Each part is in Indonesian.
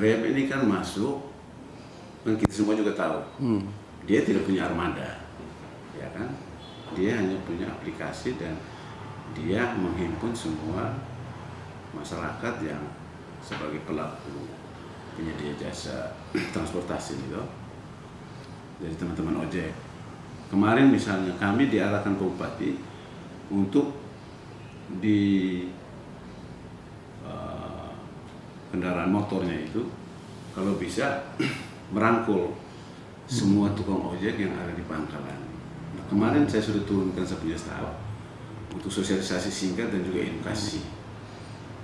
Grab ini kan masuk, dan kita semua juga tahu, dia tidak punya armada, ya kan? Dia hanya punya aplikasi dan dia menghimpun semua masyarakat yang sebagai pelaku penyedia jasa transportasi itu dari teman-teman ojek. Kemarin misalnya kami diarahkan Pak Bupati untuk di kendaraan motornya itu kalau bisa merangkul semua tukang ojek yang ada di pangkalan. Nah, kemarin saya sudah turunkan saya punya staf untuk sosialisasi singkat dan juga edukasi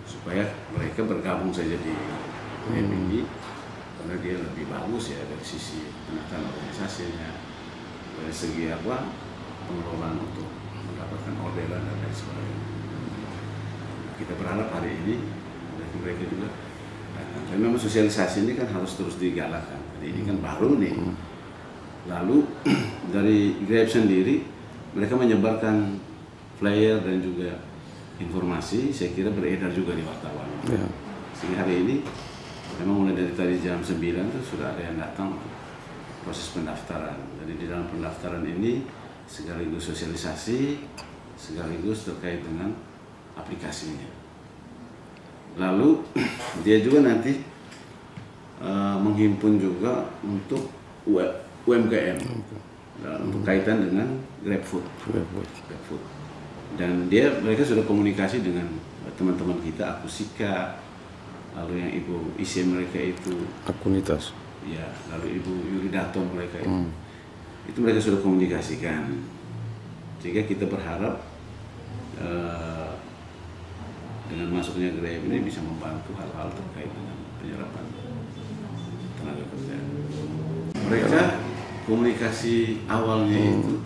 supaya mereka bergabung saja di ini karena dia lebih bagus ya dari sisi penataan organisasinya, dari segi apa pengelolaan untuk mendapatkan orderan dan lain sebagainya. Kita berharap hari ini mereka juga. Tapi memang sosialisasi ini kan harus terus digalakkan. Ini kan baru nih. Lalu dari Grab sendiri mereka menyebarkan flyer dan juga informasi. Saya kira beredar juga di wartawan. Ya. Sehingga hari ini memang mulai dari tadi jam 9 tuh sudah ada yang datang untuk proses pendaftaran. Jadi di dalam pendaftaran ini sekaligus sosialisasi, sekaligus terkait dengan aplikasinya. Lalu dia juga nanti menghimpun juga untuk UMKM untuk kaitan dengan GrabFood. Dan mereka sudah komunikasi dengan teman-teman kita, Akusika, lalu yang Ibu isi mereka itu Akunitas. Ya, lalu Ibu Yuridato mereka itu mereka sudah komunikasikan. Sehingga kita berharap dengan masuknya Grab ini bisa membantu hal-hal terkait dengan penyerapan tenaga kerja. Mereka komunikasi awalnya itu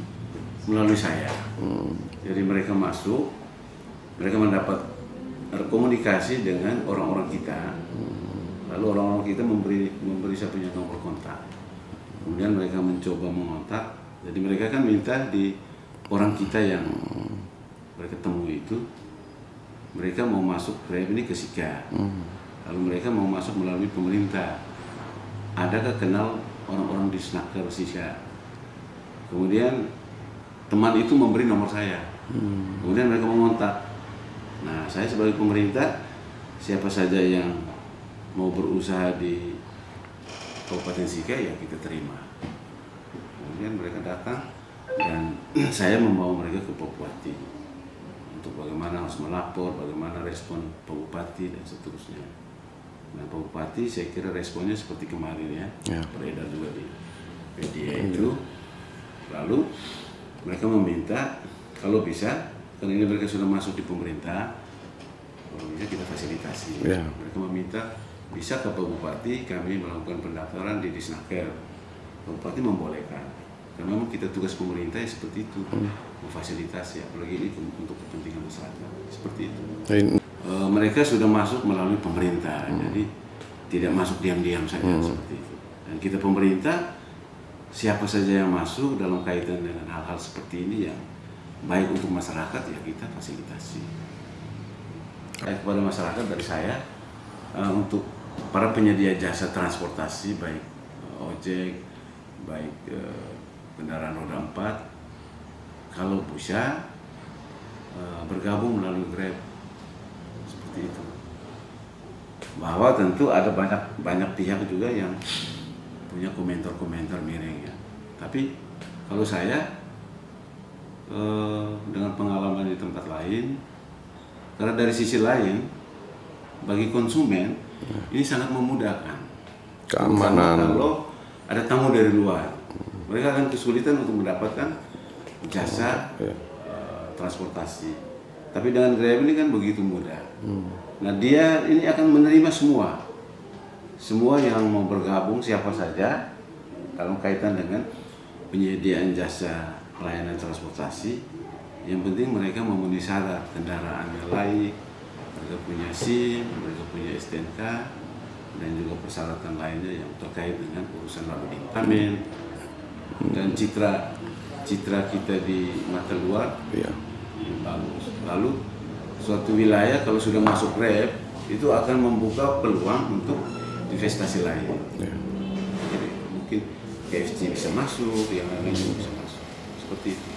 melalui saya. Jadi mereka masuk, mereka mendapat komunikasi dengan orang-orang kita. Lalu orang-orang kita memberi saya punya nomor kontak. Kemudian mereka mencoba mengontak. Jadi mereka kan minta di orang kita yang mereka temui itu, mereka mau masuk Grab ini ke Sika. Lalu mereka mau masuk melalui pemerintah. Adakah kenal orang-orang di Snaker Sika? Kemudian teman itu memberi nomor saya. Kemudian mereka mengontak. Nah, saya sebagai pemerintah, siapa saja yang mau berusaha di Kabupaten Sika ya kita terima. Kemudian mereka datang dan saya membawa mereka ke Pak Bupati untuk bagaimana harus melapor, bagaimana respon Pak Bupati dan seterusnya. Nah, Pak Bupati saya kira responnya seperti kemarin ya. Beredar juga di media itu. Lalu mereka meminta kalau bisa, karena ini mereka sudah masuk di pemerintah, kalau bisa kita fasilitasi. Mereka meminta bisa ke Pak Bupati kami melakukan pendaftaran di Disnaker. Pak Bupati membolehkan. Karena memang kita tugas pemerintah ya seperti itu, memfasilitasi, apalagi ini untuk kepentingan masyarakat, seperti itu. Mereka sudah masuk melalui pemerintah, jadi tidak masuk diam-diam saja seperti itu. Dan kita pemerintah, siapa saja yang masuk dalam kaitan dengan hal-hal seperti ini yang baik untuk masyarakat ya kita fasilitasi. Kepada masyarakat dari saya, untuk para penyedia jasa transportasi baik ojek, baik kendaraan roda 4, kalau bisa bergabung melalui Grab seperti itu. Bahwa tentu ada banyak pihak juga yang punya komentar-komentar miring ya. Tapi kalau saya dengan pengalaman di tempat lain, karena dari sisi lain bagi konsumen ini sangat memudahkan keamanan. Kalau ada tamu dari luar, mereka akan kesulitan untuk mendapatkan jasa transportasi. Tapi dengan Grab ini kan begitu mudah. Nah, dia ini akan menerima semua yang mau bergabung, siapa saja dalam kaitan dengan penyediaan jasa pelayanan transportasi. Yang penting mereka memenuhi syarat kendaraannya layak, mereka punya SIM, mereka punya STNK, dan juga persyaratan lainnya yang terkait dengan urusan lalu lintas dan citra kita di mata luar bagus. Lalu suatu wilayah kalau sudah masuk Grab itu akan membuka peluang untuk investasi lain. Ya. Jadi mungkin KFC bisa masuk, yang lain bisa masuk seperti itu.